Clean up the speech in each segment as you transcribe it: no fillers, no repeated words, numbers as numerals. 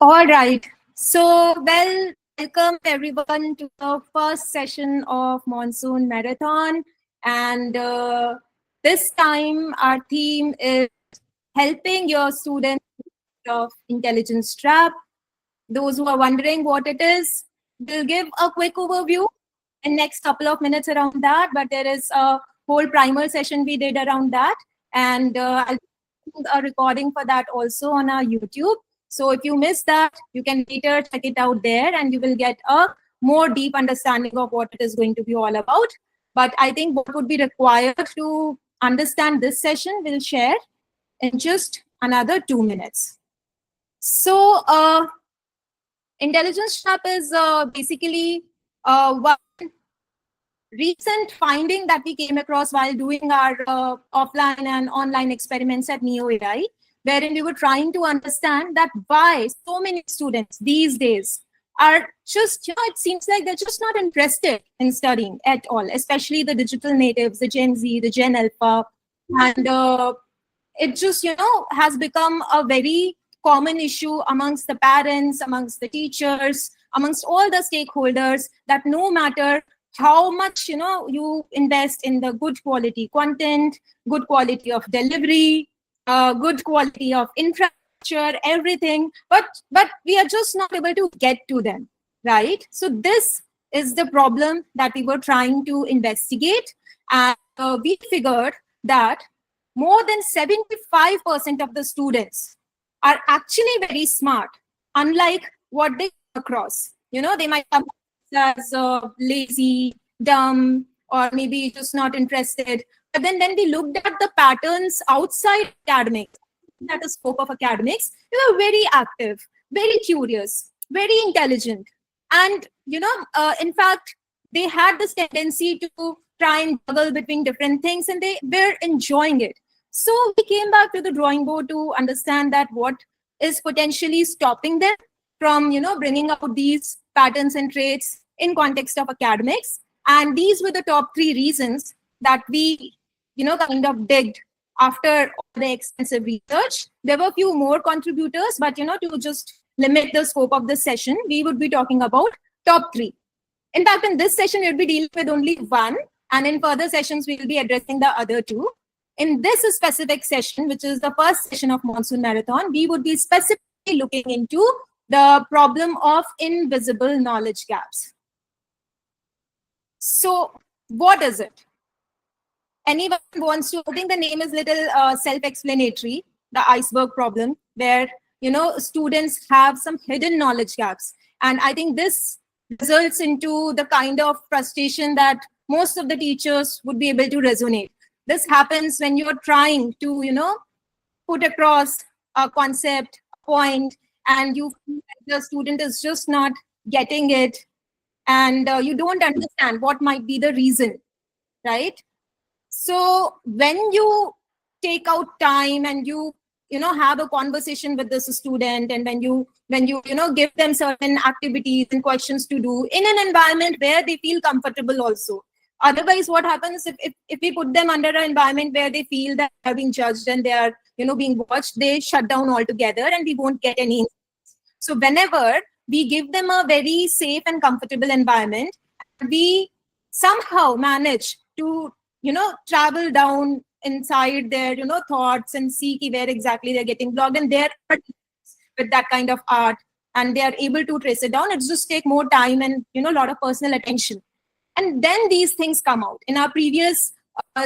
All right. So, welcome everyone to the first session of Monsoon Marathon. And this time, our theme is helping your students of intelligence trap. Those who are wondering what it is, we'll give a quick overview in next couple of minutes around that. But there is a whole primer session we did around that, and I'll do a recording for that also on our YouTube. So if you missed that, you can later check it out there, and you will get a more deep understanding of what it is going to be all about. But I think what would be required to understand this session, we'll share in just another 2 minutes. So, intelligence trap is basically one recent finding that we came across while doing our offline and online experiments at Neo AI, wherein we were trying to understand that why so many students these days are just, it seems like they're just not interested in studying at all, especially the digital natives, the Gen Z, the Gen Alpha. And it just, has become a very common issue amongst the parents, amongst the teachers, amongst all the stakeholders, that no matter how much you invest in the good quality content, good quality of delivery, good quality of infrastructure, everything, but we are just not able to get to them, right? So this is the problem that we were trying to investigate, and we figured that more than 75% of the students are actually very smart, unlike what they come across. They might come as lazy, dumb, or maybe just not interested. But then when we looked at the patterns outside academics, at the scope of academics, they were very active, very curious, very intelligent. And, in fact, they had this tendency to try and juggle between different things, and they were enjoying it. So we came back to the drawing board to understand that what is potentially stopping them from, bringing out these patterns and traits in context of academics. And these were the top 3 reasons that we, kind of digged after all the extensive research. There were a few more contributors, but, to just limit the scope of this session, we would be talking about top 3. In fact, in this session, we'll be dealing with only one, and in further sessions, we will be addressing the other 2. In this specific session, which is the first session of Monsoon Marathon, we would be specifically looking into the problem of invisible knowledge gaps. So what is it? Anyone wants to? I think the name is little self-explanatory, the iceberg problem, where, students have some hidden knowledge gaps. And I think this results into the kind of frustration that most of the teachers would be able to resonate. This happens when you're trying to, put across a concept, a point, and the student is just not getting it, and you don't understand what might be the reason, right? So when you take out time and you have a conversation with this student, and when you give them certain activities and questions to do in an environment where they feel comfortable also. Otherwise, what happens if we put them under an environment where they feel that they're being judged and they are, being watched, they shut down altogether and we won't get any. So whenever we give them a very safe and comfortable environment, we somehow manage to, travel down inside their, thoughts and see where exactly they're getting blocked, and they're with that kind of art, and they are able to trace it down. It's just take more time and, a lot of personal attention. And then these things come out. In our previous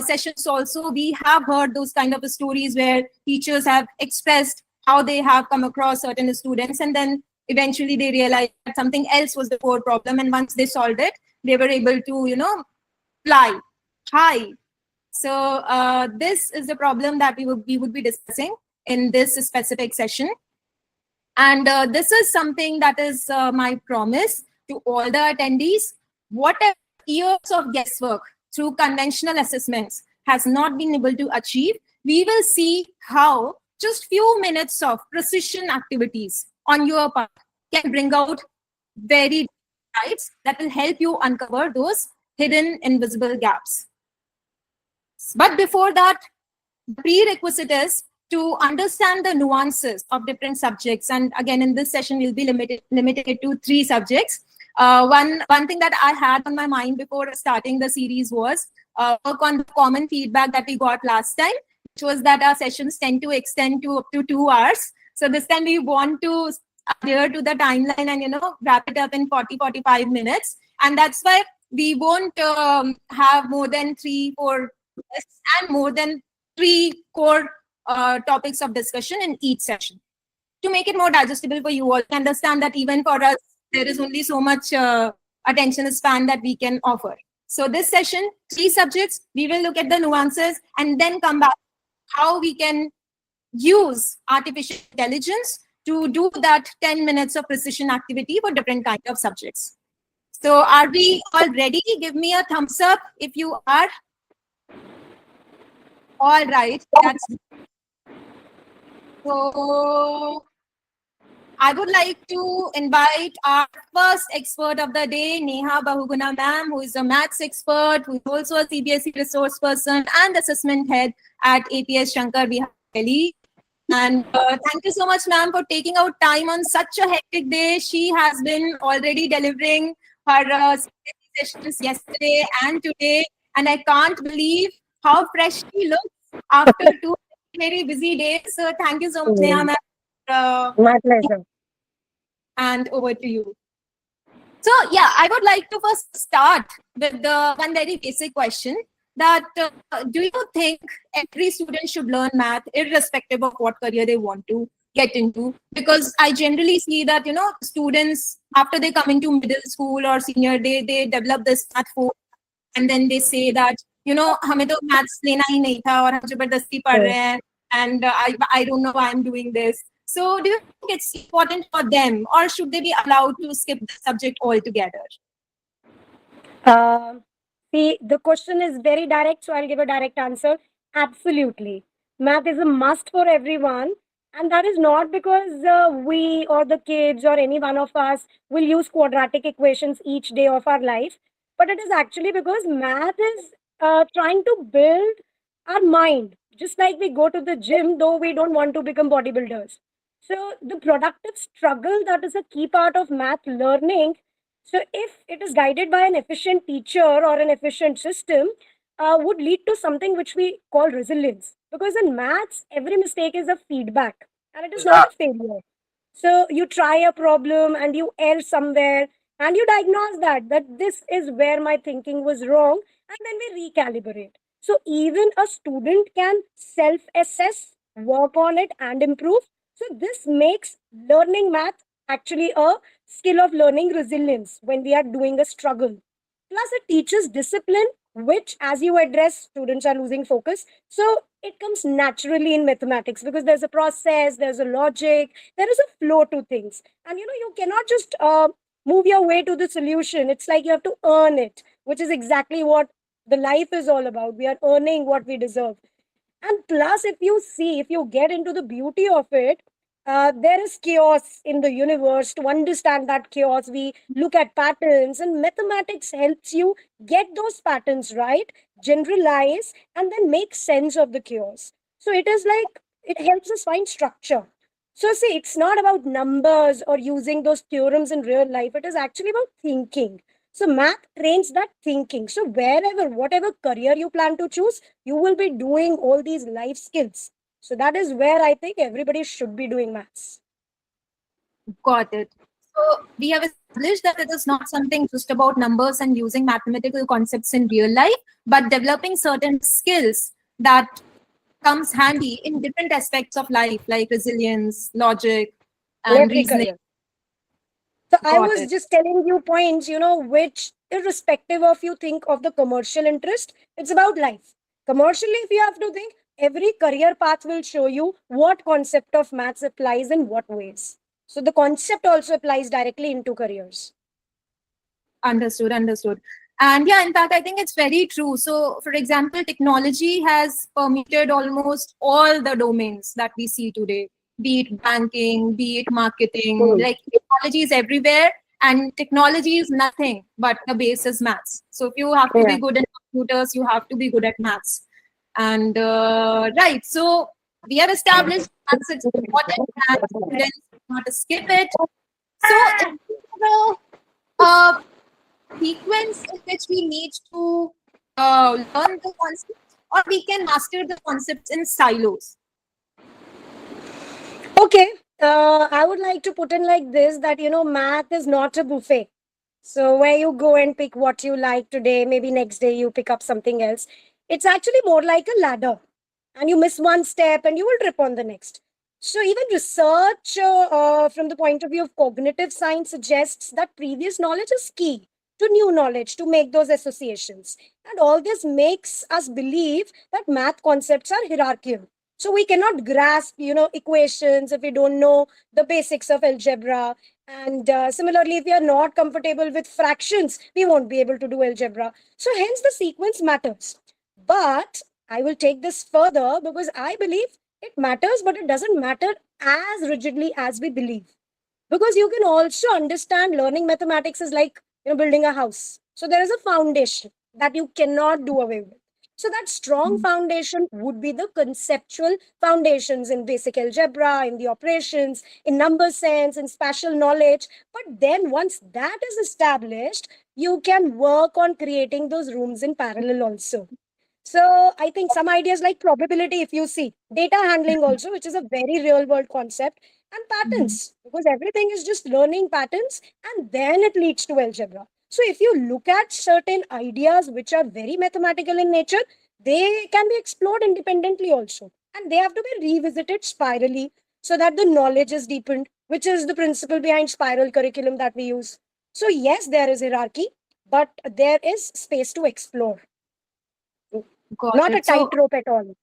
sessions also, we have heard those kind of stories where teachers have expressed how they have come across certain students, and then eventually they realized that something else was the core problem. And once they solved it, they were able to, fly high. So this is the problem that we would be discussing in this specific session. And this is something that is my promise to all the attendees. Whatever years of guesswork through conventional assessments has not been able to achieve, we will see how just few minutes of precision activities on your part can bring out very insights that will help you uncover those hidden invisible gaps. But before that, the prerequisite is to understand the nuances of different subjects. And again, in this session, we'll be limited it to 3 subjects. One thing that I had on my mind before starting the series was work on the common feedback that we got last time, which was that our sessions tend to extend to up to 2 hours. So this time we want to adhere to the timeline and, wrap it up in 40-45 minutes. And that's why we won't have more than 3-4 guests and more than 3 core topics of discussion in each session, to make it more digestible for you all. Understand that even for us, there is only so much attention span that we can offer. So this session, 3 subjects, we will look at the nuances and then come back how we can use artificial intelligence to do that 10 minutes of precision activity for different kinds of subjects. So are we all ready? Give me a thumbs up if you are. All right. So I would like to invite our first expert of the day, Neha Bahuguna ma'am, who is a maths expert, who is also a CBSE resource person and assessment head at APS Shankar Vihar, Delhi. And thank you so much, ma'am, for taking out time on such a hectic day. She has been already delivering her sessions yesterday and today, and I can't believe how fresh she looks after 2 very busy days. So thank you so much, Neha, ma'am. My pleasure. And over to you. So yeah, I would like to first start with the one very basic question that do you think every student should learn math irrespective of what career they want to get into? Because I generally see that, students, after they come into middle school or senior, they develop this math force, and then they say that, हमें तो maths लेना ही नहीं था और हम जबरदस्ती पढ़ रहे हैं, and I don't know why I'm doing this. So do you think it's important for them, or should they be allowed to skip the subject altogether? See, the question is very direct, so I'll give a direct answer. Absolutely. Math is a must for everyone. And that is not because we or the kids or any one of us will use quadratic equations each day of our life, but it is actually because math is trying to build our mind. Just like we go to the gym, though we don't want to become bodybuilders. So, the productive struggle that is a key part of math learning. So, if it is guided by an efficient teacher or an efficient system, would lead to something which we call resilience. Because in maths, every mistake is a feedback and it is not a failure. So, you try a problem and you err somewhere and you diagnose that this is where my thinking was wrong, and then we recalibrate. So, even a student can self assess, work on it, and improve. So, this makes learning math actually a skill of learning resilience when we are doing a struggle. Plus, it teaches discipline, which, as you address, students are losing focus. So, it comes naturally in mathematics because there's a process, there's a logic, there is a flow to things. And you cannot just move your way to the solution. It's like you have to earn it, which is exactly what the life is all about. We are earning what we deserve. And plus, if you get into the beauty of it, there is chaos in the universe. To understand that chaos, we look at patterns, and mathematics helps you get those patterns right, generalize, and then make sense of the chaos. So it is like it helps us find structure. So, see, it's not about numbers or using those theorems in real life, it is actually about thinking. So, math trains that thinking. So, whatever career you plan to choose, you will be doing all these life skills. So, that is where I think everybody should be doing maths. Got it. So we have established that it is not something just about numbers and using mathematical concepts in real life, but developing certain skills that comes handy in different aspects of life, like resilience, logic, and Every reasoning. career. So I Got was it. just telling you points, which irrespective of you think of the commercial interest, it's about life. Commercially, if you have to think, every career path will show you what concept of maths applies in what ways. So the concept also applies directly into careers. Understood. And yeah, in fact, I think it's very true. So, for example, technology has permeated almost all the domains that we see today, be it banking, be it marketing. Like, technology is everywhere, and technology is nothing but the base is maths. So, if you have to be good at computers, you have to be good at maths. And right, so we have established that it's important and students not skip it. So, is there a sequence in which we need to learn the concepts, or we can master the concepts in silos? Okay, I would like to put in like this that, math is not a buffet. So where you go and pick what you like today, maybe next day you pick up something else. It's actually more like a ladder, and you miss one step and you will trip on the next. So even research from the point of view of cognitive science suggests that previous knowledge is key to new knowledge to make those associations. And all this makes us believe that math concepts are hierarchical. So we cannot grasp, equations if we don't know the basics of algebra. And similarly, if we are not comfortable with fractions, we won't be able to do algebra. So hence the sequence matters. But I will take this further because I believe it matters, but it doesn't matter as rigidly as we believe. Because you can also understand learning mathematics is like building a house. So there is a foundation that you cannot do away with. So that strong foundation would be the conceptual foundations in basic algebra, in the operations, in number sense, in spatial knowledge. But then once that is established, you can work on creating those rooms in parallel also. So I think some ideas like probability, if you see, data handling also, which is a very real world concept, and Mhm. patterns, because everything is just learning patterns and then it leads to algebra. So if you look at certain ideas which are very mathematical in nature, they can be explored independently also. And they have to be revisited spirally so that the knowledge is deepened, which is the principle behind spiral curriculum that we use. So yes, there is hierarchy, but there is space to explore. Got Not a it. So, tightrope at all.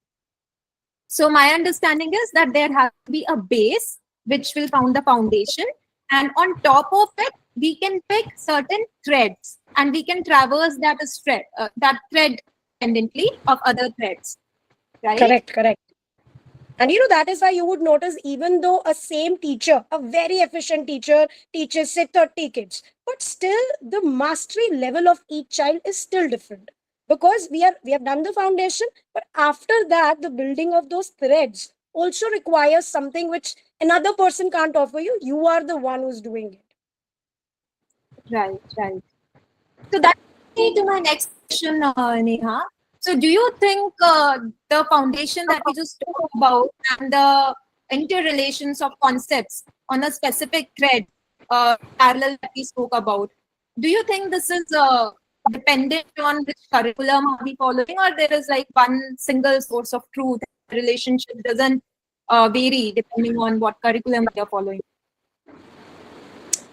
my understanding is that there has to be a base which will found the foundation, and on top of it, we can pick certain threads, and we can traverse that thread independently of other threads, right? Correct, correct. And that is why you would notice, even though a same teacher, a very efficient teacher, teaches say 30 kids, but still the mastery level of each child is still different. Because we have done the foundation, but after that, the building of those threads also requires something which another person can't offer you. You are the one who's doing it. Right, right. So that leads me to my next question, Neha. So, do you think the foundation that we just talked about and the interrelations of concepts on a specific thread, parallel that we spoke about, do you think this is dependent on which curriculum are we following, or there is like one single source of truth? The relationship doesn't vary depending on what curriculum we are following.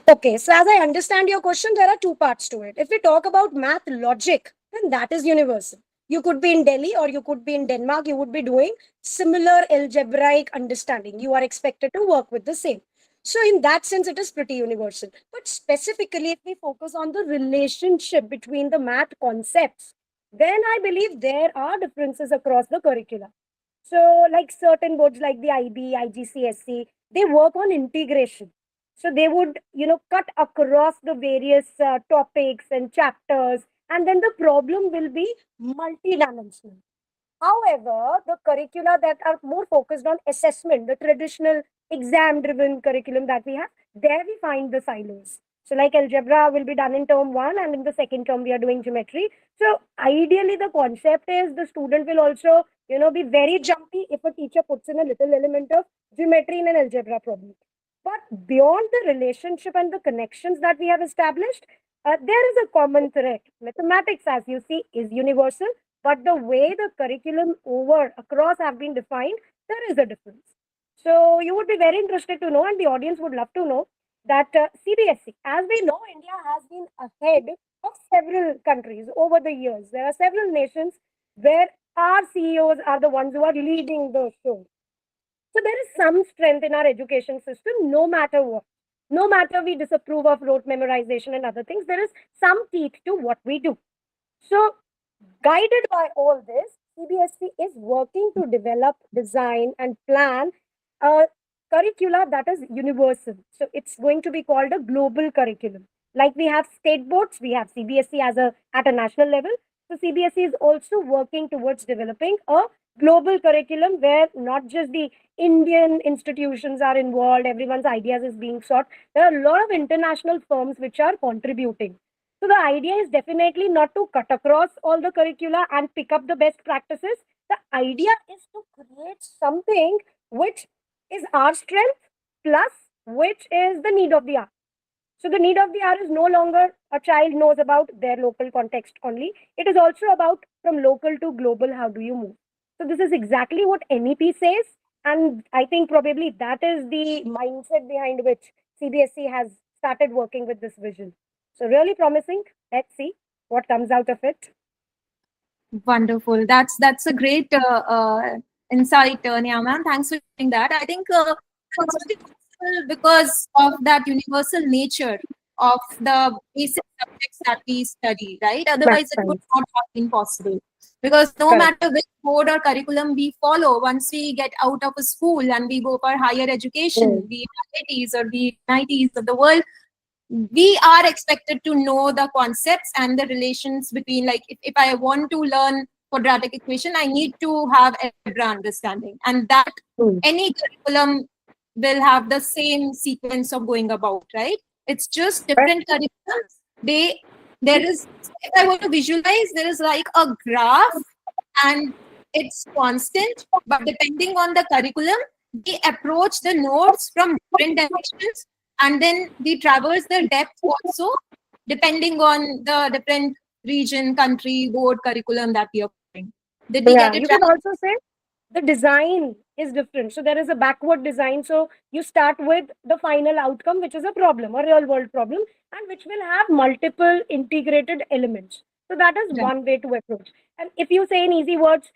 Okay, so as I understand your question, there are two parts to it. If we talk about math logic, then that is universal. You could be in Delhi or you could be in Denmark, you would be doing similar algebraic understanding. You are expected to work with the same. So, in that sense, it is pretty universal. But specifically, if we focus on the relationship between the math concepts, then I believe there are differences across the curricula. So, like certain boards like the IB, IGCSE, they work on integration. So they would, cut across the various topics and chapters, and then the problem will be multidimensional. However, the curricula that are more focused on assessment, the traditional exam driven curriculum that we have, there we find the silos. So, like algebra will be done in term one, and in the second term, we are doing geometry. So, ideally, the concept is the student will also, be very jumpy if a teacher puts in a little element of geometry in an algebra problem. But beyond the relationship and the connections that we have established, there is a common thread. Mathematics, as you see, is universal, but the way the curriculum over across have been defined, there is a difference. So you would be very interested to know, and the audience would love to know that CBSE, as we know, India has been ahead of several countries over the years. There are several nations where our CEOs are the ones who are leading the show. So there is some strength in our education system, no matter what. No matter we disapprove of rote memorization and other things, there is some teeth to what we do. So, guided by all this, CBSE is working to develop, design, and plan a curricula that is universal. So, it's going to be called a global curriculum. Like we have state boards, we have CBSE at a national level. So, CBSE is also working towards developing a global curriculum where not just the Indian institutions are involved, everyone's ideas is being sought. There are a lot of international firms which are contributing. So the idea is definitely not to cut across all the curricula and pick up the best practices. The idea is to create something which is our strength plus which is the need of the hour. So the need of the hour is no longer a child knows about their local context only. It is also about from local to global, how do you move? So this is exactly what NEP says. And I think probably that is the mindset behind which CBSE has started working with this vision. So really promising. Let's see what comes out of it. Wonderful. That's a great insight, Neha ma'am. Thanks for doing that. I think it's very possible because of that universal nature of the basic subjects that we study, right? Otherwise, it would not have been possible. Because no matter which board or curriculum we follow, once we get out of a school and we go for higher education, be it IITs or be it NITs of the world, we are expected to know the concepts and the relations between, like, if I want to learn quadratic equation, I need to have algebra understanding, and that any curriculum will have the same sequence of going about, right? It's just different curriculums. There is, if I want to visualize, there is like a graph and it's constant, but depending on the curriculum, we approach the nodes from different directions, and then we traverse the depth also depending on the different region, country, board, curriculum that we are following. Did we get it? You can also say the design is different. So there is a backward design. So you start with the final outcome, which is a problem, a real world problem, and which will have multiple integrated elements. So that is one way to approach. And if you say in easy words,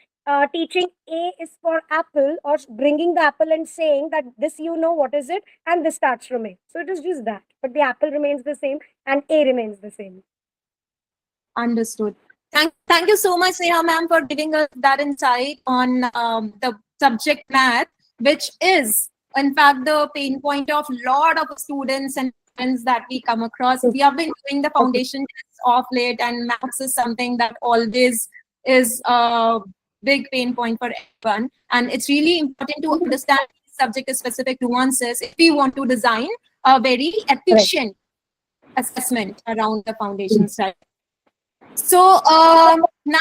teaching A is for apple, or bringing the apple and saying that this, you know, what is it, and this starts from A. So it is just that. But the apple remains the same and A remains the same. Understood. Thank you so much, Neha ma'am, for giving us that insight on the subject math, which is, in fact, the pain point of a lot of students and parents that we come across. We have been doing the foundation tests off late, and maths is something that always is a big pain point for everyone. And it's really important to understand subject-specific nuances if we want to design a very efficient assessment around the foundation study. So now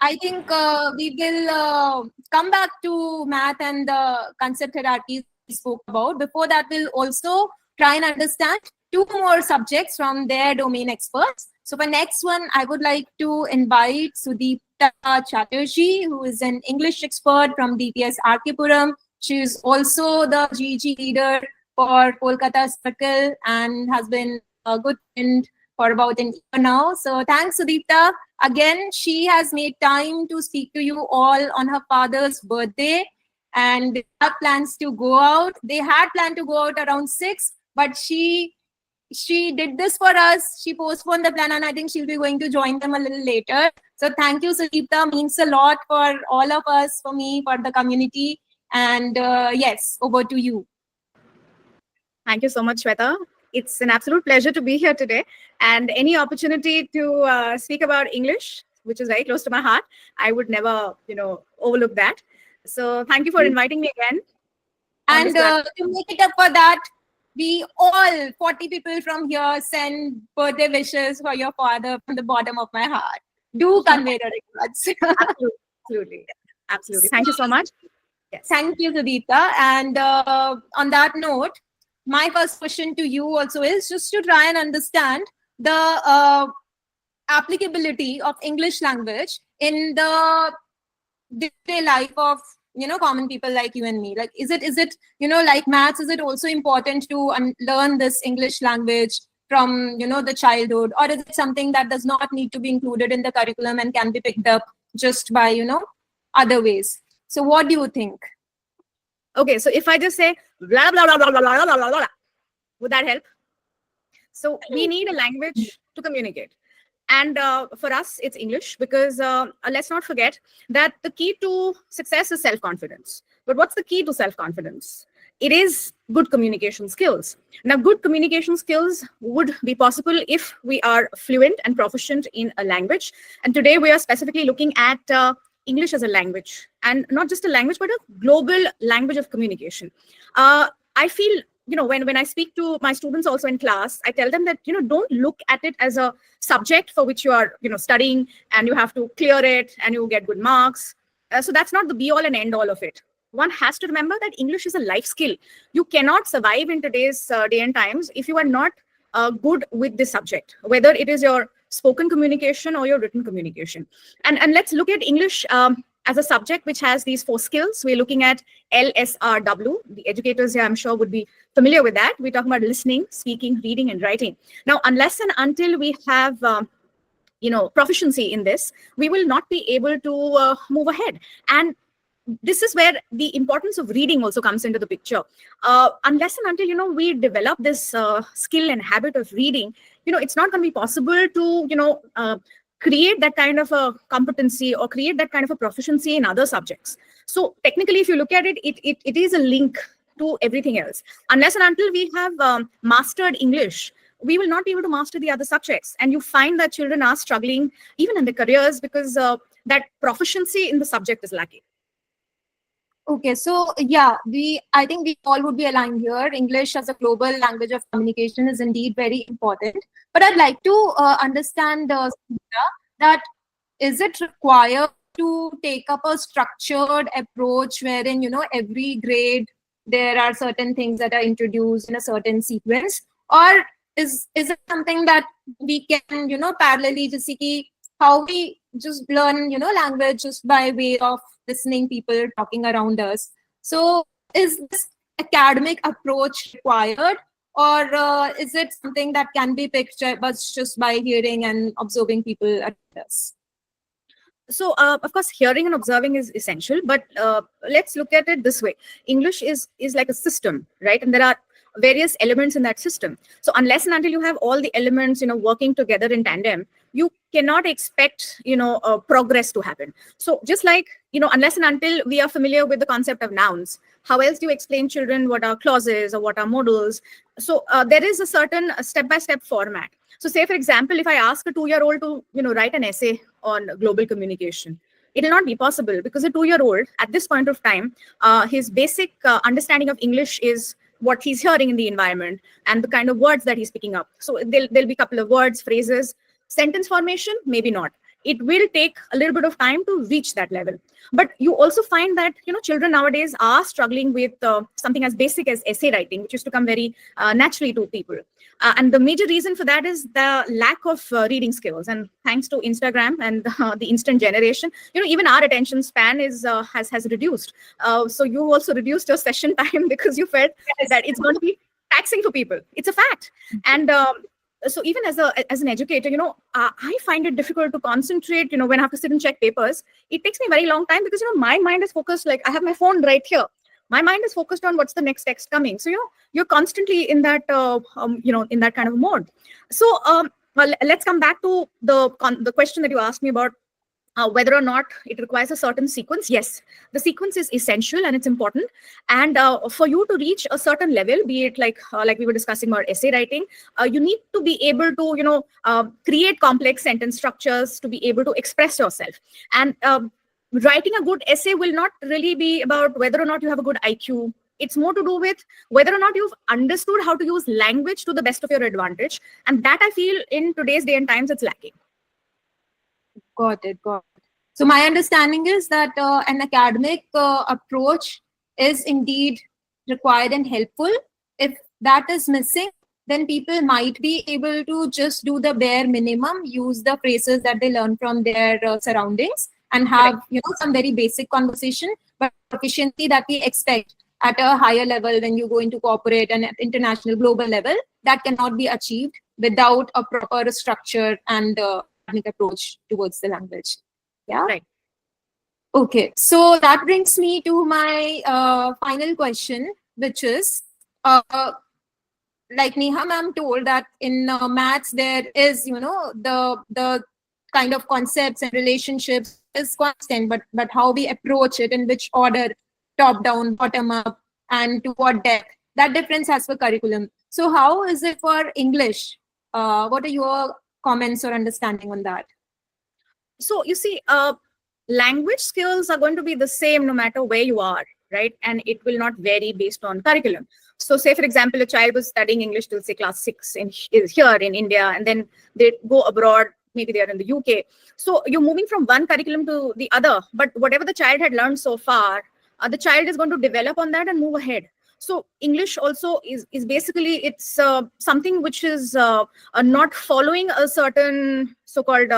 I think we will come back to math and the concept hierarchies we spoke about. Before that, we'll also try and understand two more subjects from their domain experts. So for next one, I would like to invite Sudipta Chatterjee, who is an English expert from DPS Arkipuram. She is also the GG leader for Kolkata Circle and has been a good friend for about an year now. So thanks, Sudipta. Again, she has made time to speak to you all on her father's birthday, and they have plans to go out. They had planned to go out around 6, but she did this for us. She postponed the plan, and I think she'll be going to join them a little later. So thank you, Sudipta. Means a lot for all of us, for me, for the community. And yes, over to you. Thank you so much, Shweta. It's an absolute pleasure to be here today, and any opportunity to speak about English, which is very close to my heart, I would never, overlook that. So thank you for inviting me again. And to make it up for that, we all 40 people from here send birthday wishes for your father from the bottom of my heart. Do convey the regards. Absolutely. Thank you so much. Yes. Thank you, Sudipta. And on that note, my first question to you also is just to try and understand the applicability of English language in the day-to-day life of common people like you and me. Like, is it like maths? Is it also important to learn this English language from the childhood, or is it something that does not need to be included in the curriculum and can be picked up just by other ways? So, what do you think? Okay, so if I just say blah blah blah blah blah blah blah blah, blah, would that help? So we need a language to communicate, and for us it's English, because let's not forget that the key to success is self-confidence. But what's the key to self-confidence? It is good communication skills. Now, good communication skills would be possible if we are fluent and proficient in a language. And today we are specifically looking at English as a language, and not just a language, but a global language of communication. I feel, when I speak to my students also in class, I tell them that, don't look at it as a subject for which you are, studying and you have to clear it and you get good marks. So that's not the be all and end all of it. One has to remember that English is a life skill. You cannot survive in today's day and times if you are not good with this subject, whether it is your spoken communication or your written communication. And let's look at English as a subject which has these 4 skills. We're looking at LSRW. The educators here, I'm sure, would be familiar with that. We're talking about listening, speaking, reading, and writing. Now, unless and until we have proficiency in this, we will not be able to move ahead. And this is where the importance of reading also comes into the picture. Unless and until, we develop this skill and habit of reading, it's not going to be possible to, create that kind of a competency or create that kind of a proficiency in other subjects. So technically, if you look at it, it is a link to everything else. Unless and until we have mastered English, we will not be able to master the other subjects. And you find that children are struggling even in their careers because that proficiency in the subject is lacking. Okay, so yeah, I think we all would be aligned here. English as a global language of communication is indeed very important. But I'd like to understand, that is it required to take up a structured approach wherein, every grade there are certain things that are introduced in a certain sequence, or is it something that we can, parallelly just see how we just learn, language just by way of listening people talking around us? So is this academic approach required, or is it something that can be picked but just by hearing and observing people around us? So, of course, hearing and observing is essential, but let's look at it this way. English is like a system, right? And there are various elements in that system. So unless and until you have all the elements, working together in tandem, you cannot expect, progress to happen. So just like, unless and until we are familiar with the concept of nouns, how else do you explain children what are clauses or what are modals? So there is a certain step-by-step format. So say, for example, if I ask a 2-year-old to, write an essay on global communication, it will not be possible because a 2-year-old at this point of time, his basic understanding of English is what he's hearing in the environment and the kind of words that he's picking up. So there'll be a couple of words, phrases, sentence formation, maybe not. It will take a little bit of time to reach that level. But you also find that, children nowadays are struggling with something as basic as essay writing, which used to come very naturally to people. And the major reason for that is the lack of reading skills. And thanks to Instagram and the instant generation, even our attention span is has reduced. So you also reduced your session time because you felt that it's going to be taxing for people. It's a fact. And so even as an educator, I find it difficult to concentrate, when I have to sit and check papers. It takes me a very long time because, my mind is focused, like I have my phone right here. My mind is focused on what's the next text coming. So, you're constantly in that, in that kind of mode. So well, let's come back to the question that you asked me about whether or not it requires a certain sequence. Yes, the sequence is essential and it's important. And for you to reach a certain level, be it like we were discussing about essay writing, you need to be able to, create complex sentence structures to be able to express yourself. And writing a good essay will not really be about whether or not you have a good IQ. It's more to do with whether or not you've understood how to use language to the best of your advantage. And that I feel in today's day and times, it's lacking. Got it. So my understanding is that an academic approach is indeed required and helpful. If that is missing, then people might be able to just do the bare minimum, use the phrases that they learn from their surroundings and have, some very basic conversation, but proficiency that we expect at a higher level when you go into corporate and at international global level, that cannot be achieved without a proper structure and approach towards the language. Yeah. Right. Okay. So that brings me to my final question, which is, like Neha ma'am told that in maths there is, the kind of concepts and relationships is constant, but how we approach it, in which order, top down, bottom up, and to what depth, that difference has for curriculum. So how is it for English? What are your comments or understanding on that? So you see, language skills are going to be the same no matter where you are, right? And it will not vary based on curriculum. So say, for example, a child was studying English till say class 6 is here in India, and then they go abroad, maybe they're in the UK. So you're moving from one curriculum to the other, but whatever the child had learned so far, the child is going to develop on that and move ahead. So English also is basically, it's something which is not following a certain so-called,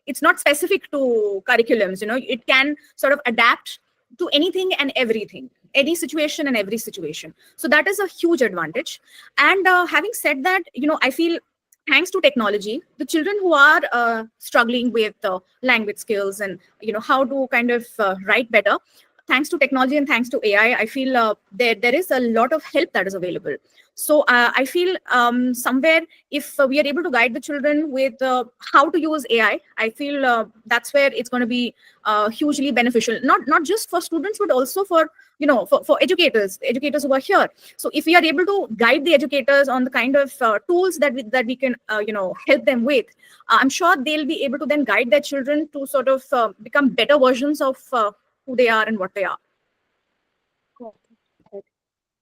it's not specific to curriculums, it can sort of adapt to anything and everything, any situation and every situation. So that is a huge advantage. And having said that, I feel thanks to technology, the children who are struggling with language skills and, how to kind of write better, thanks to technology and thanks to AI, I feel there is a lot of help that is available. So I feel somewhere if we are able to guide the children with how to use AI, I feel that's where it's going to be hugely beneficial, not just for students, but also for, for educators who are here. So if we are able to guide the educators on the kind of tools that we can, help them with, I'm sure they'll be able to then guide their children to sort of become better versions of who they are and what they are.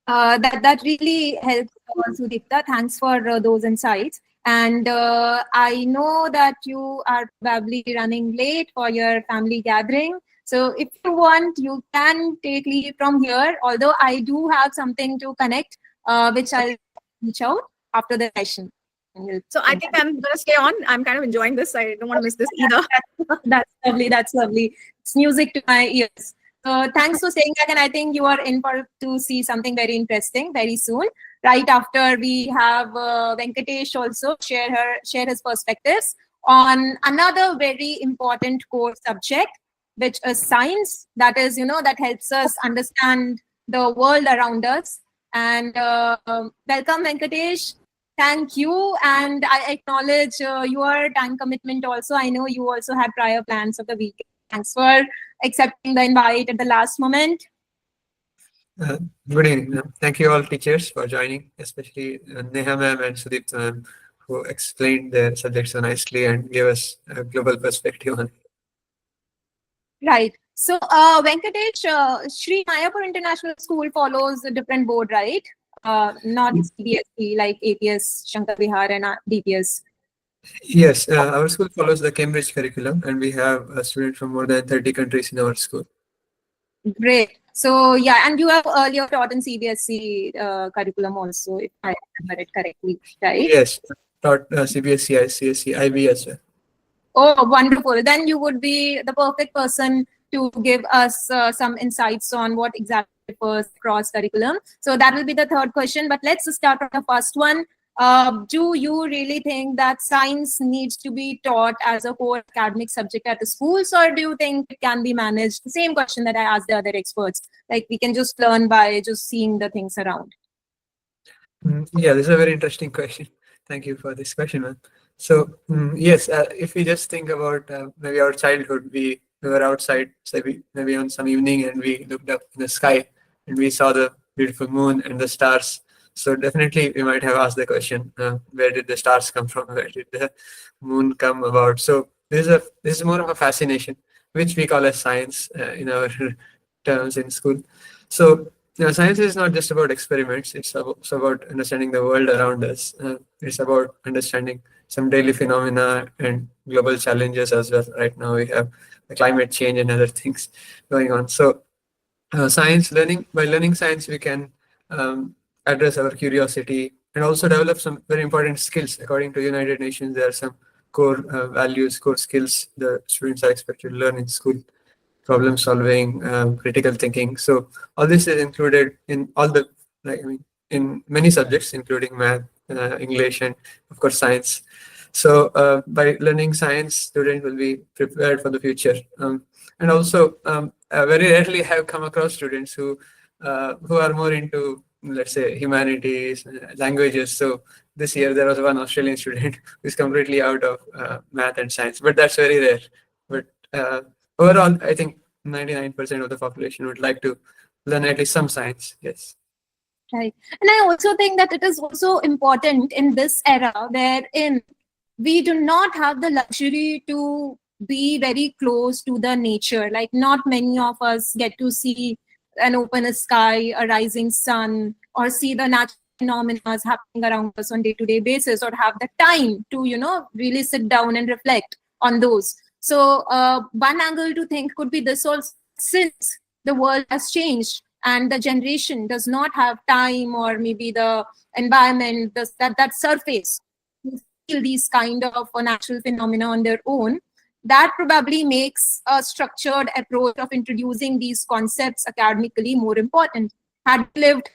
That really helps, Sudipta. Thanks for those insights. And I know that you are probably running late for your family gathering. So if you want, you can take leave from here. Although I do have something to connect, which I'll reach out after the session. So I think I'm going to stay on. I'm kind of enjoying this. I don't want to miss this either. That's lovely. That's lovely. It's music to my ears. Thanks for staying back, and I think you are in for to see something very interesting very soon. Right after we have Venkatesh also share his perspectives on another very important core subject, which is science. That is, that helps us understand the world around us. And welcome, Venkatesh. Thank you, and I acknowledge your time commitment also. I know you also had prior plans of the weekend. Thanks for accepting the invite at the last moment. Good evening. Thank you all teachers for joining, especially Neha ma'am and Sudip ma'am, who explained their subject so nicely and gave us a global perspective on it. Right. So Venkatesh, Sri Mayapur International School follows a different board, right? Not CBSE like APS, Shankar Vihar and DPS. Yes, our school follows the Cambridge curriculum, and we have students from more than 30 countries in our school. Great. So yeah, and you have earlier taught in CBSE curriculum also, if I remember it correctly, right? Yes, taught CBSE, ICSE, IB as well. Oh, wonderful. Then you would be the perfect person to give us some insights on what exactly refers cross curriculum. So that will be the third question, but let's start from the first one. Do you really think that science needs to be taught as a core academic subject at the schools, or do you think it can be managed? The same question that I asked the other experts, like we can just learn by just seeing the things around. Yeah, this is a very interesting question. Thank you for this question, ma'am. So yes, if we just think about maybe our childhood, we were outside, say maybe on some evening, and we looked up in the sky and we saw the beautiful moon and the stars. So definitely we might have asked the question, where did the stars come from? Where did the moon come about? So this is more of a fascination, which we call as science in our terms in school. So science is not just about experiments. It's about understanding the world around us. It's about understanding some daily phenomena and global challenges as well. Right now we have the climate change and other things going on. So by learning science, we can address our curiosity and also develop some very important skills. According to United Nations, there are some core values, core skills the students are expected to learn in school: problem solving, critical thinking. So all this is included in all the, in many subjects, including math, English, and of course science. So by learning science, students will be prepared for the future. And also, very rarely have come across students who are more into, let's say, humanities, languages. So this year there was one Australian student who's completely out of math and science, but that's very rare. But overall, I think 99% of the population would like to learn at least some science. Yes. Right. And I also think that it is also important in this era wherein we do not have the luxury to be very close to the nature. Like not many of us get to see an open sky, a rising sun, or see the natural phenomena happening around us on day-to-day basis, or have the time to, really sit down and reflect on those. So one angle to think could be this also, since the world has changed and the generation does not have time or maybe the environment, that surface to feel these kind of natural phenomena on their own, that probably makes a structured approach of introducing these concepts academically more important. Had we lived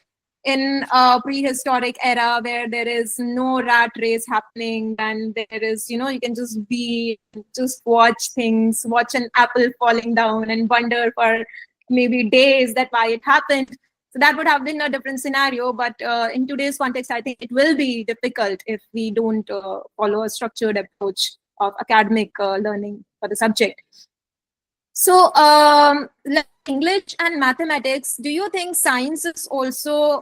in a prehistoric era where there is no rat race happening and there is, you can just watch things, watch an apple falling down and wonder for maybe days that why it happened. So that would have been a different scenario. But in today's context, I think it will be difficult if we don't follow a structured approach of academic learning for the subject. So like English and mathematics, do you think science is also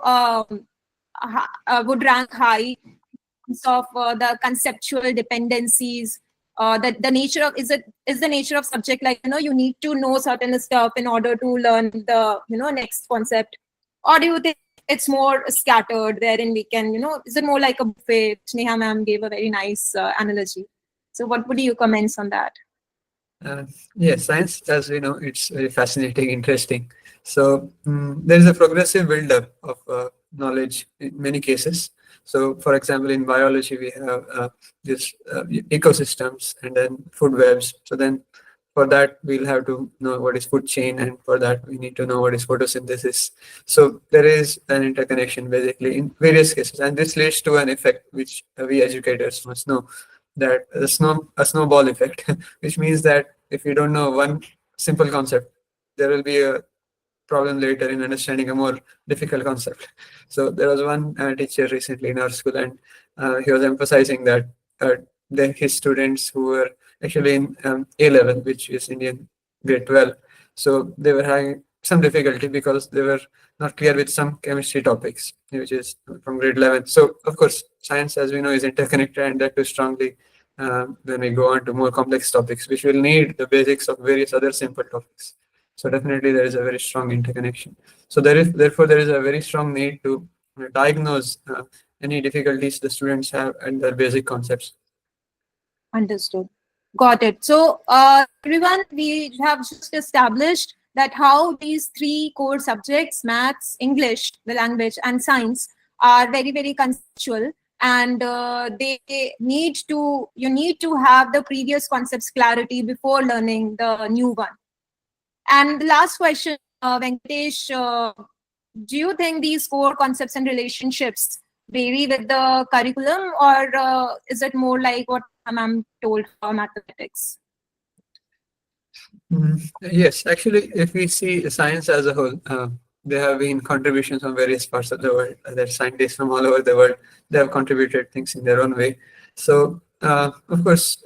would rank high in terms of the conceptual dependencies? The nature of is the nature of subject, like you need to know certain stuff in order to learn the next concept, or do you think it's more scattered wherein we can is it more like a buffet? Neha ma'am gave a very nice analogy. So what would you comments on that? Yes, science, as we know, it's very fascinating, interesting. So there is a progressive build-up of knowledge in many cases. So, for example, in biology, we have this ecosystems and then food webs. So then for that, we'll have to know what is food chain, and for that, we need to know what is photosynthesis. So there is an interconnection basically in various cases, and this leads to an effect which we educators must know, that a snowball effect, which means that if you don't know one simple concept, there will be a problem later in understanding a more difficult concept. So there was one teacher recently in our school, and he was emphasizing that his students who were actually in A level, which is Indian grade 12, so they were having some difficulty because they were not clear with some chemistry topics, which is from grade 11. So of course, science, as we know, is interconnected, and that too strongly when we go on to more complex topics, which will need the basics of various other simple topics. So definitely there is a very strong interconnection. So therefore there is a very strong need to diagnose any difficulties the students have and their basic concepts. Understood. Got it. So everyone, we have just established that how these three core subjects, maths, English, the language, and science, are very, very conceptual, and you need to have the previous concepts clarity before learning the new one. And the last question, Venkatesh, do you think these core concepts and relationships vary with the curriculum, or is it more like what ma'am told for mathematics? Yes, actually, if we see science as a whole, there have been contributions from various parts of the world. There are scientists from all over the world. They have contributed things in their own way. So, of course,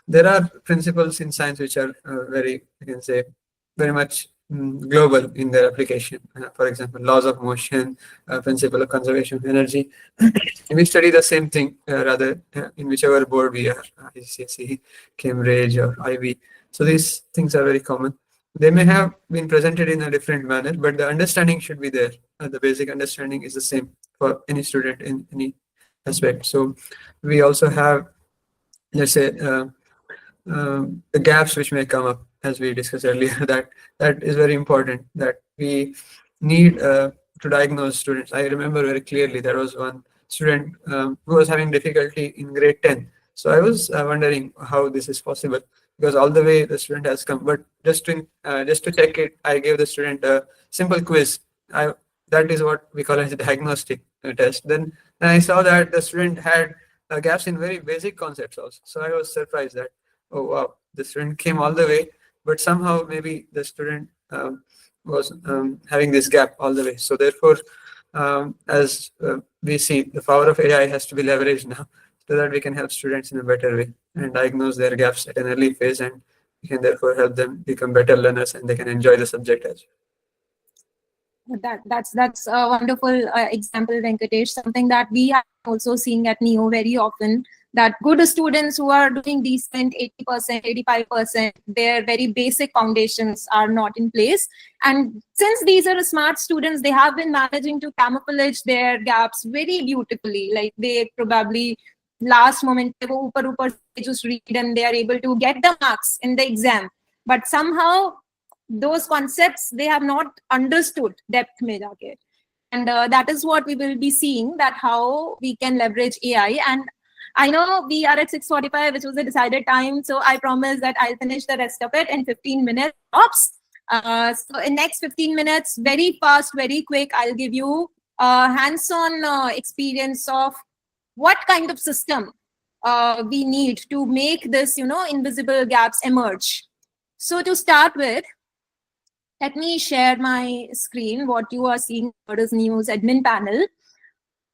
there are principles in science which are very, you can say, very much global in their application. For example, laws of motion, principle of conservation of energy. We study the same thing rather in whichever board we are, ICSE, Cambridge, or IB. So these things are very common. They may have been presented in a different manner, but the understanding should be there. The basic understanding is the same for any student in any aspect. So we also have, let's say, the gaps which may come up, as we discussed earlier, that is very important, that we need to diagnose students. I remember very clearly there was one student who was having difficulty in grade 10. So I was wondering how this is possible, because all the way the student has come, but just to check it, I gave the student a simple quiz. That is what we call as a diagnostic test. Then I saw that the student had gaps in very basic concepts also. So I was surprised that, oh wow, the student came all the way, but somehow maybe the student was having this gap all the way. So therefore, as we see, the power of AI has to be leveraged now, so that we can help students in a better way and diagnose their gaps at an early phase, and we can therefore help them become better learners and they can enjoy the subject as well. That's a wonderful example, Venkatesh. Something that we are also seeing at NEO very often, that good students who are doing decent 80%, 85%, their very basic foundations are not in place. And since these are smart students, they have been managing to camouflage their gaps very beautifully. Like they probably last moment they just read and they are able to get the marks in the exam. But somehow those concepts they have not understood depth mein jaake. And that is what we will be seeing, that how we can leverage AI. And I know we are at 6:45, which was a decided time. So I promise that I'll finish the rest of it in 15 minutes. Ops. So in next 15 minutes, very fast, very quick, I'll give you a hands-on experience of what kind of system we need to make this, invisible gaps emerge. So to start with, let me share my screen. What you are seeing is news admin panel.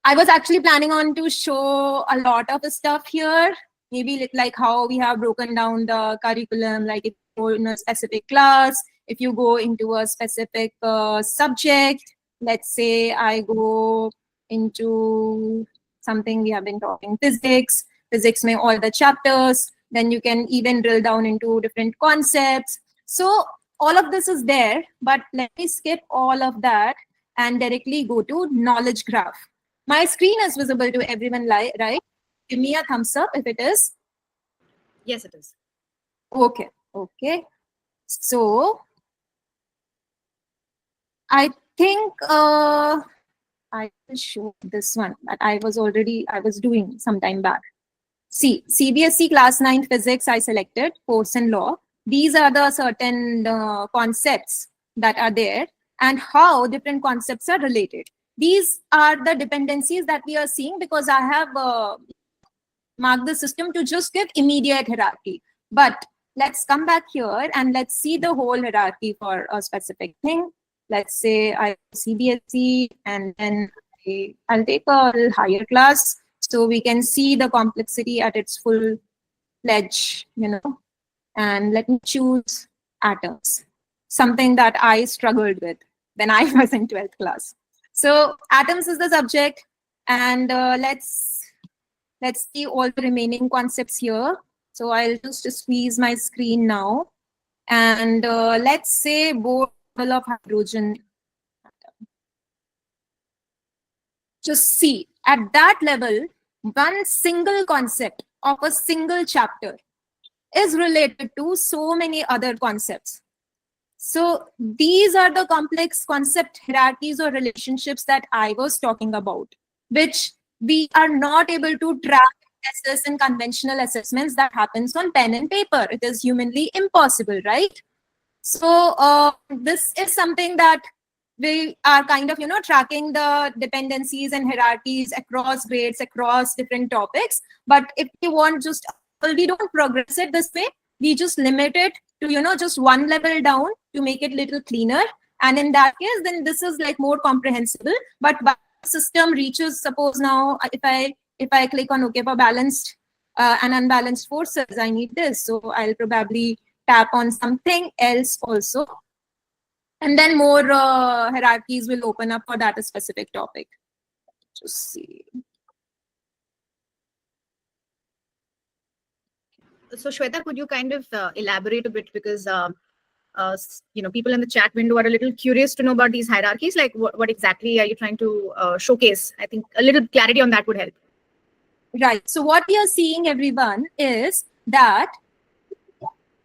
I was actually planning on to show a lot of stuff here, maybe like how we have broken down the curriculum, like if you go in a specific class, if you go into a specific subject, let's say I go into something we have been talking, physics may all the chapters, then you can even drill down into different concepts. So all of this is there, but let me skip all of that and directly go to knowledge graph. My screen is visible to everyone, right? Give me a thumbs up if it is. Yes, it is. Okay. So I think I will show this one that I was doing some time back. See, CBSE class 9 physics I selected, force and law. These are the certain concepts that are there and how different concepts are related. These are the dependencies that we are seeing because I have marked the system to just give immediate hierarchy. But let's come back here and let's see the whole hierarchy for a specific thing. Let's say I CBSE and then I'll take a higher class so we can see the complexity at its full fledged, And let me choose atoms, something that I struggled with when I was in 12th class. So atoms is the subject, and let's see all the remaining concepts here. So I'll just squeeze my screen now, and let's say Bohr model of hydrogen. Just see at that level, one single concept of a single chapter is related to so many other concepts. So these are the complex concept hierarchies or relationships that I was talking about, which we are not able to track, assess in conventional assessments that happens on pen and paper. It is humanly impossible, right? So this is something that we are kind of, tracking the dependencies and hierarchies across grades, across different topics. But if we want we don't progress it this way. We just limit it to, just one level down to make it a little cleaner. And in that case, then this is like more comprehensible. But the system reaches, suppose now, if I click on OK for balanced and unbalanced forces, I need this. So I'll probably tap on something else also. And then more hierarchies will open up for that specific topic. Just see. So Shweta, could you kind of elaborate a bit, because people in the chat window are a little curious to know about these hierarchies. Like what exactly are you trying to showcase? I think a little clarity on that would help. Right. So what we are seeing, everyone, is that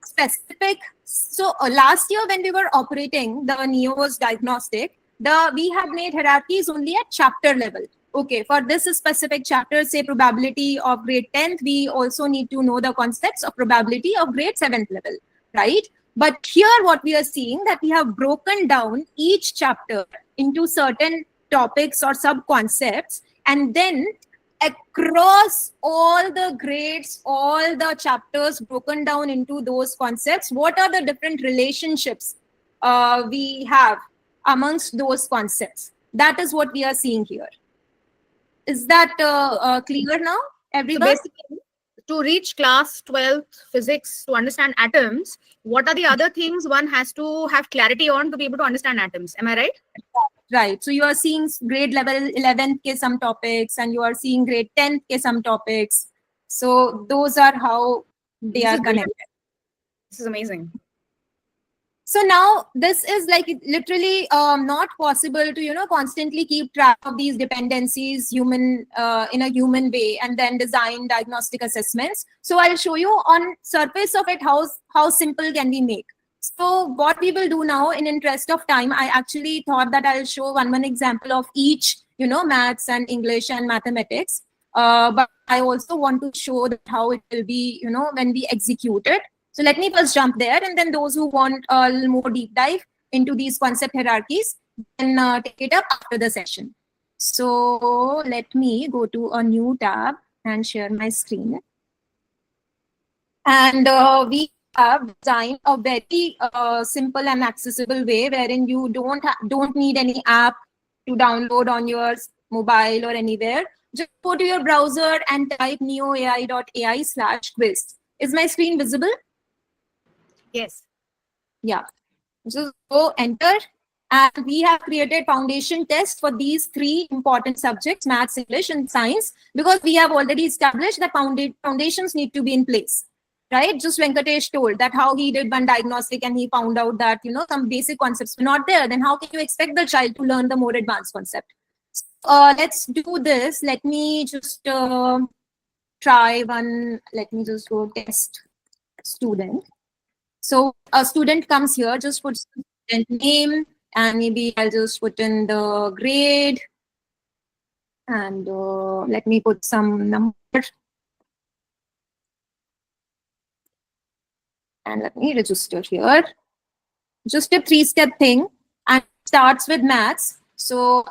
specific. So last year when we were operating the NEO's diagnostic, we had made hierarchies only at chapter level. Okay, for this specific chapter, say probability of grade 10th, we also need to know the concepts of probability of grade 7th level, right? But here what we are seeing that we have broken down each chapter into certain topics or sub-concepts, and then across all the grades, all the chapters broken down into those concepts, what are the different relationships we have amongst those concepts? That is what we are seeing here. Is that clear now, everyone? So basically, to reach class 12th physics, to understand atoms, what are the other things one has to have clarity on to be able to understand atoms? Am I right? Right. So you are seeing grade level 11th ke some topics, and you are seeing grade 10th ke some topics. So those are how they This are is brilliant. connected. This is amazing. So now this is like literally not possible to constantly keep track of these dependencies in a human way and then design diagnostic assessments. So I'll show you on surface of it how simple can we make. So what we will do now, in interest of time, I actually thought that I'll show one example of each, maths and English and mathematics. But I also want to show that how it will be, when we execute it. So let me first jump there, and then those who want a little more deep dive into these concept hierarchies, then take it up after the session. So let me go to a new tab and share my screen. And we have designed a very simple and accessible way wherein you don't need any app to download on your mobile or anywhere. Just go to your browser and type neoai.ai/quiz. Is my screen visible? Yes. Yeah. Just go enter. And we have created foundation tests for these 3 important subjects, maths, English, and science, because we have already established that foundations need to be in place. Right? Just Venkatesh told that how he did one diagnostic and he found out that, some basic concepts were not there. Then how can you expect the child to learn the more advanced concept? Let's do this. Let me just try one. Let me just go test student. So a student comes here, just put student name, and maybe I'll just put in the grade. And let me put some number. And let me register here. Just a 3-step thing, and it starts with maths. So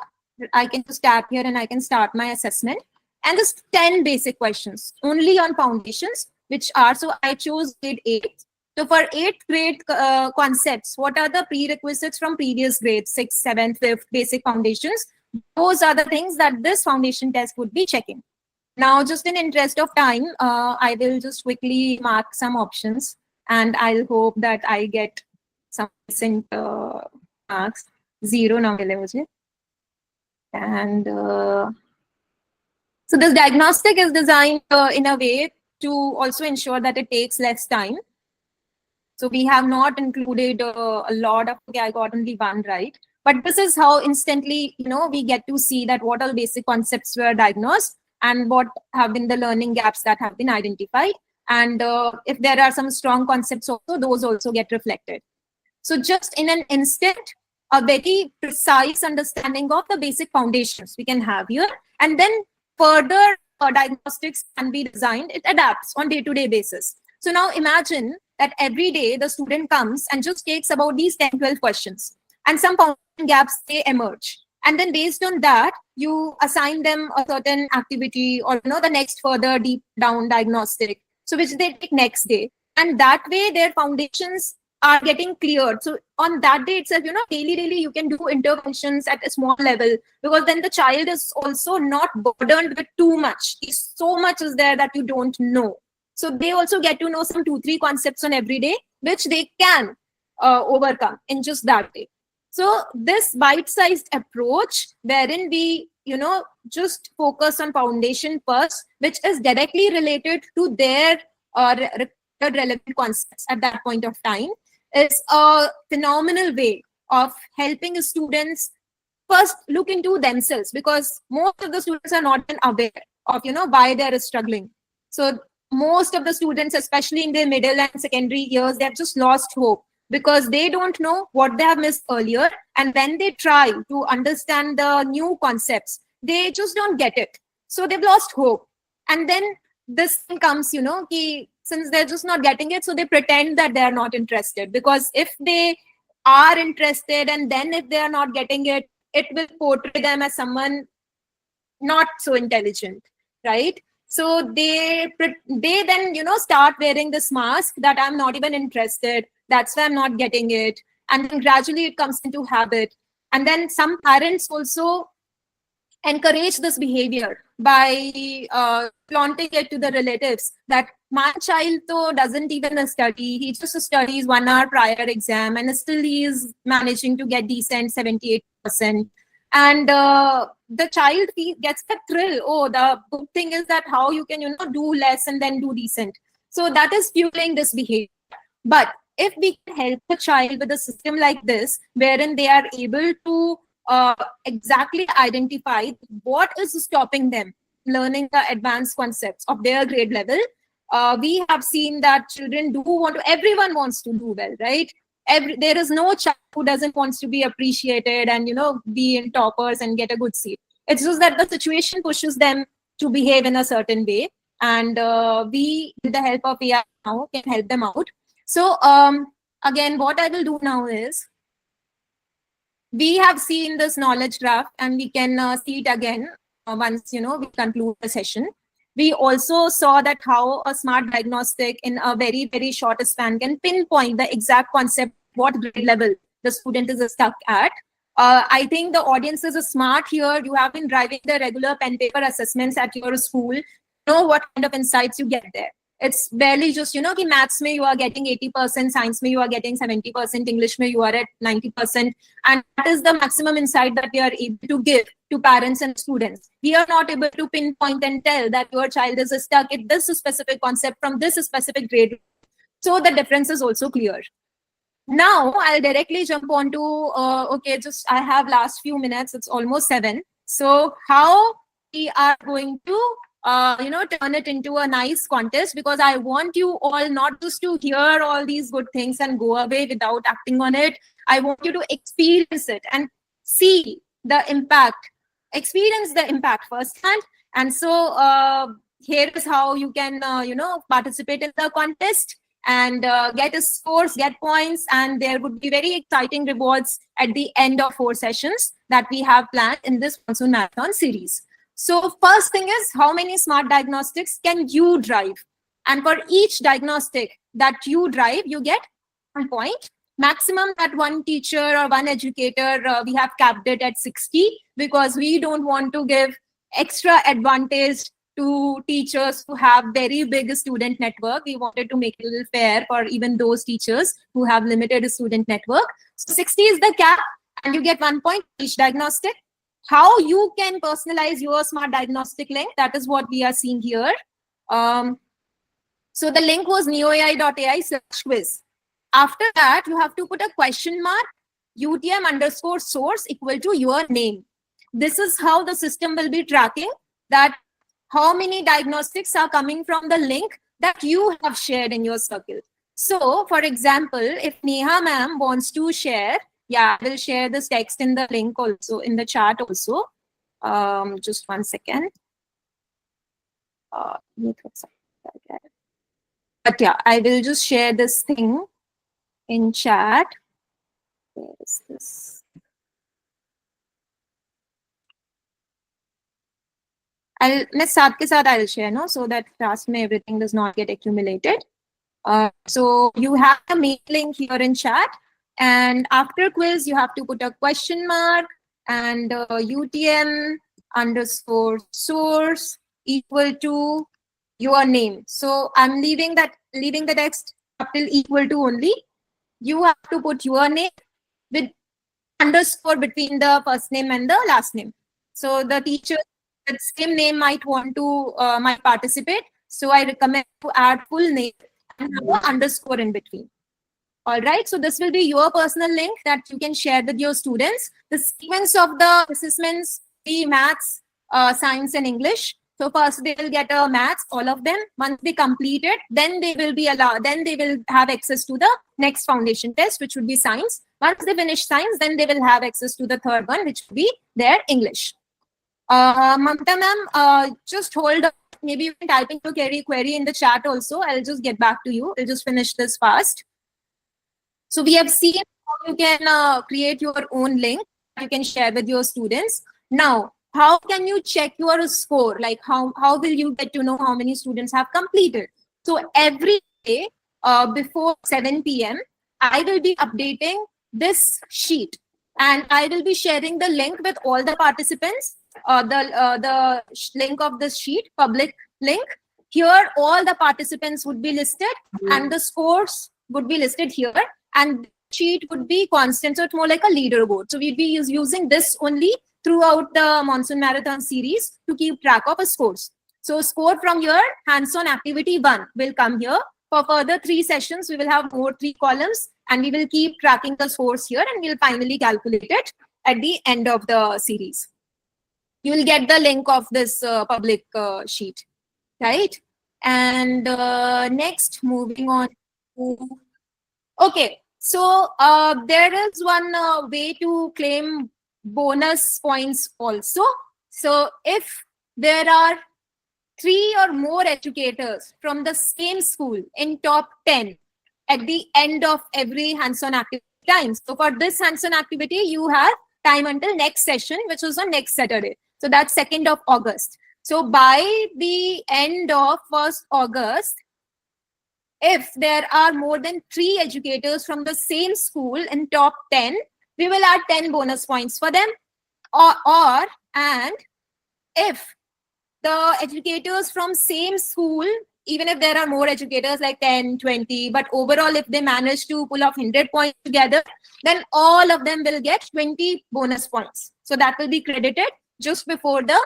I can just tap here and I can start my assessment. And just 10 basic questions only on foundations, which are, so I chose grade 8. So for 8th grade concepts, what are the prerequisites from previous grades, 6th, 7th, 5th, basic foundations? Those are the things that this foundation test would be checking. Now, just in interest of time, I will just quickly mark some options, and I'll hope that I get some decent marks. 0 now. And so this diagnostic is designed in a way to also ensure that it takes less time. So we have not included a lot of, okay, I got only 1 right. But this is how instantly, we get to see that what all basic concepts were diagnosed and what have been the learning gaps that have been identified. And if there are some strong concepts also, those also get reflected. So just in an instant, a very precise understanding of the basic foundations we can have here. And then further diagnostics can be designed. It adapts on day-to-day basis. So now imagine that every day the student comes and just takes about these 10, 12 questions. And some foundation gaps, they emerge. And then based on that, you assign them a certain activity or the next further deep down diagnostic. So which they take next day. And that way their foundations are getting cleared. So on that day itself, daily you can do interventions at a small level, because then the child is also not burdened with too much. So much is there that you don't know. So they also get to know some 2-3 concepts on every day, which they can overcome in just that day. So this bite-sized approach, wherein we, just focus on foundation first, which is directly related to their relevant concepts at that point of time, is a phenomenal way of helping students first look into themselves, because most of the students are not even aware of, why they're struggling. So most of the students, especially in their middle and secondary years, they've just lost hope because they don't know what they have missed earlier. And when they try to understand the new concepts, they just don't get it. So they've lost hope. And then this thing comes, since they're just not getting it, so they pretend that they're not interested. Because if they are interested and then if they are not getting it, it will portray them as someone not so intelligent, right? So they then, start wearing this mask that I'm not even interested. That's why I'm not getting it. And then gradually it comes into habit. And then some parents also encourage this behavior by flaunting it to the relatives that my child though doesn't even study. He just studies 1 hour prior exam and still he is managing to get decent 78%. And the child gets the thrill. Oh, the good thing is that how you can, do less and then do decent. So that is fueling this behavior. But if we can help the child with a system like this, wherein they are able to exactly identify what is stopping them learning the advanced concepts of their grade level, we have seen that children everyone wants to do well, right? There is no child who doesn't want to be appreciated and, be in toppers and get a good seat. It's just that the situation pushes them to behave in a certain way. And we, with the help of AI now, can help them out. So again, what I will do now is, we have seen this knowledge graph and we can see it again once, we conclude the session. We also saw that how a smart diagnostic in a very, very short span can pinpoint the exact concept, what grade level the student is stuck at. I think the audience is smart here. You have been driving the regular pen paper assessments at your school. You know what kind of insights you get there. It's barely just, ki maths mein you are getting 80%, science mein you are getting 70%, English mein you are at 90%. And that is the maximum insight that we are able to give to parents and students. We are not able to pinpoint and tell that your child is stuck at this specific concept from this specific grade. So the difference is also clear. Now I'll directly jump on to, I have last few minutes, it's almost 7. So how we are going to turn it into a nice contest, because I want you all not just to hear all these good things and go away without acting on it. I want you to experience it and see the impact, experience the impact firsthand. And so here is how you can, participate in the contest and get scores, get points, and there would be very exciting rewards at the end of 4 sessions that we have planned in this Monsoon Marathon series. So first thing is, how many smart diagnostics can you drive? And for each diagnostic that you drive, you get 1 point. Maximum that one teacher or one educator, we have capped it at 60, because we don't want to give extra advantage to teachers who have very big student network. We wanted to make it a little fair for even those teachers who have limited student network. So 60 is the cap, and you get 1 point each diagnostic. How you can personalize your smart diagnostic link, that is what we are seeing here. So the link was neoai.ai/quiz. After that, you have to put a question mark, UTM_source equal to your name. This is how the system will be tracking that how many diagnostics are coming from the link that you have shared in your circle. So for example, if Neha ma'am wants to share, I will share this text in the link also, in the chat also. Just 1 second. But I will just share this thing in chat. Where is this? I'll share, no, so that class may everything does not get accumulated. So you have a mail link here in chat. And after quiz, you have to put a question mark and UTM_source equal to your name. So I'm leaving the text capital equal to only. You have to put your name with underscore between the first name and the last name. So the teacher with same name might want to might participate. So I recommend to add full name and have an underscore in between. All right, so this will be your personal link that you can share with your students. The sequence of the assessments, the maths, science and English. So first they will get a maths, all of them. Once they complete it, then they will be allowed, then they will have access to the next foundation test, which would be science. Once they finish science, then they will have access to the third one, which will be their English. Mamta ma'am, just hold on. Maybe you can type in your query in the chat also. I'll just get back to you. I'll just finish this fast. So we have seen how you can create your own link that you can share with your students. Now, how can you check your score? Like how will you get to know how many students have completed? So every day before 7 p.m., I will be updating this sheet and I will be sharing the link with all the participants, the link of this sheet, public link. Here, all the participants would be listed and the scores would be listed here. And sheet would be constant, so it's more like a leaderboard. So we'd be using this only throughout the Monsoon Marathon series to keep track of a scores. So score from your hands-on activity 1 will come here. For further 3 sessions, we will have more 3 columns, and we will keep tracking the scores here, and we'll finally calculate it at the end of the series. You will get the link of this public sheet, right? And next, moving on to, okay. So there is one way to claim bonus points also. So if there are 3 or more educators from the same school in top 10 at the end of every hands-on activity time. So for this hands-on activity, you have time until next session, which is on next Saturday. So that's 2nd of August. So by the end of 1st August, if there are more than 3 educators from the same school in top 10, we will add 10 bonus points for them. And if the educators from same school, even if there are more educators like 10, 20, but overall, if they manage to pull off 100 points together, then all of them will get 20 bonus points. So that will be credited just before the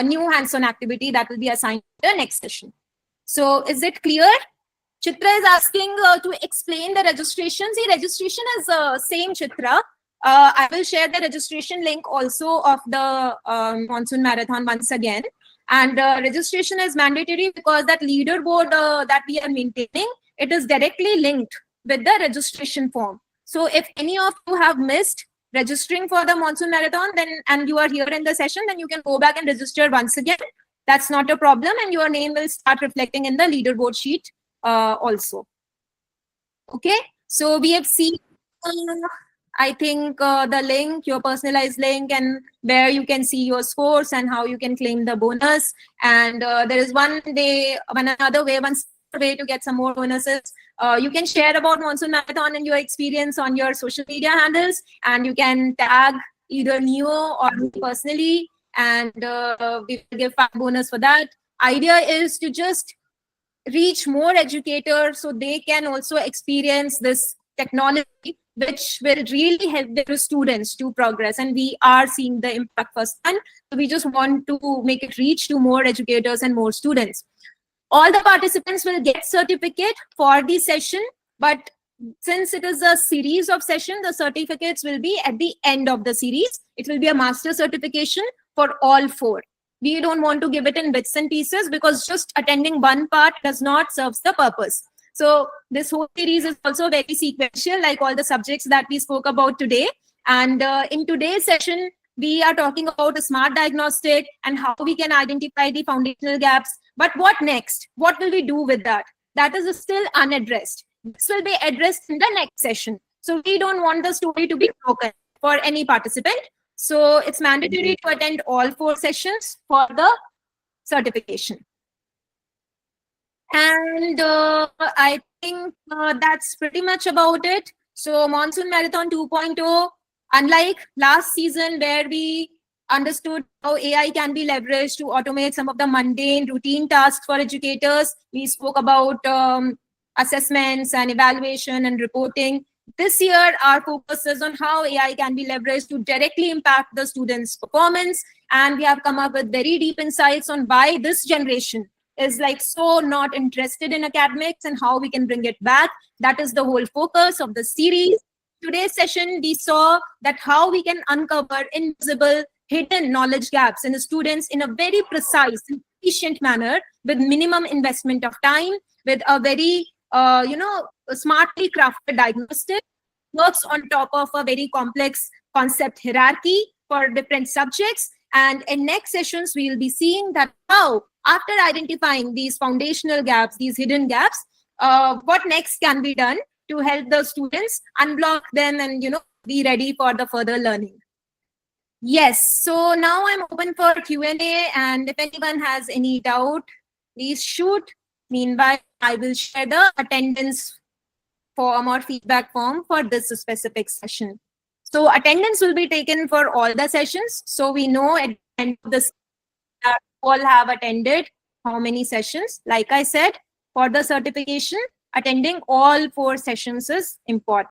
new hands-on activity that will be assigned to the next session. So is it clear? Chitra is asking to explain the registration. See, registration is same, Chitra. I will share the registration link also of the Monsoon Marathon once again. And registration is mandatory because that leaderboard that we are maintaining, it is directly linked with the registration form. So if any of you have missed registering for the Monsoon Marathon, then and you are here in the session, then you can go back and register once again. That's not a problem, and your name will start reflecting in the leaderboard sheet also. Okay, so we have seen I think the link, your personalized link, and where you can see your scores and how you can claim the bonus. And there is one other way to get some more bonuses. You can share about Monsoon Marathon and your experience on your social media handles, and you can tag either Neo or me personally, and we will give 5 bonus for that. Idea is to just reach more educators so they can also experience this technology, which will really help their students to progress. And we are seeing the impact firsthand. So we just want to make it reach to more educators and more students. All the participants will get certificate for the session, but since it is a series of sessions, the certificates will be at the end of the series. It will be a master certification for all 4. We don't want to give it in bits and pieces because just attending one part does not serve the purpose. So this whole series is also very sequential, like all the subjects that we spoke about today. And in today's session, we are talking about a smart diagnostic and how we can identify the foundational gaps. But what next? What will we do with that? That is still unaddressed. This will be addressed in the next session. So we don't want the story to be broken for any participant. So it's mandatory to attend all 4 sessions for the certification. And I think that's pretty much about it. So Monsoon Marathon 2.0, unlike last season where we understood how AI can be leveraged to automate some of the mundane routine tasks for educators, we spoke about assessments and evaluation and reporting. This year, our focus is on how AI can be leveraged to directly impact the students' performance. And we have come up with very deep insights on why this generation is like so not interested in academics and how we can bring it back. That is the whole focus of the series. Today's session, we saw that how we can uncover invisible hidden knowledge gaps in the students in a very precise and efficient manner with minimum investment of time, with a very smartly crafted diagnostic, works on top of a very complex concept hierarchy for different subjects. And in next sessions, we will be seeing that how, after identifying these foundational gaps, these hidden gaps, what next can be done to help the students unblock them and be ready for the further learning. Yes, so now I'm open for Q&A, and if anyone has any doubt, please shoot. Meanwhile, I will share the attendance form or feedback form for this specific session. So attendance will be taken for all the sessions. So we know at the end of this that all have attended how many sessions. Like I said, for the certification, attending all 4 sessions is important.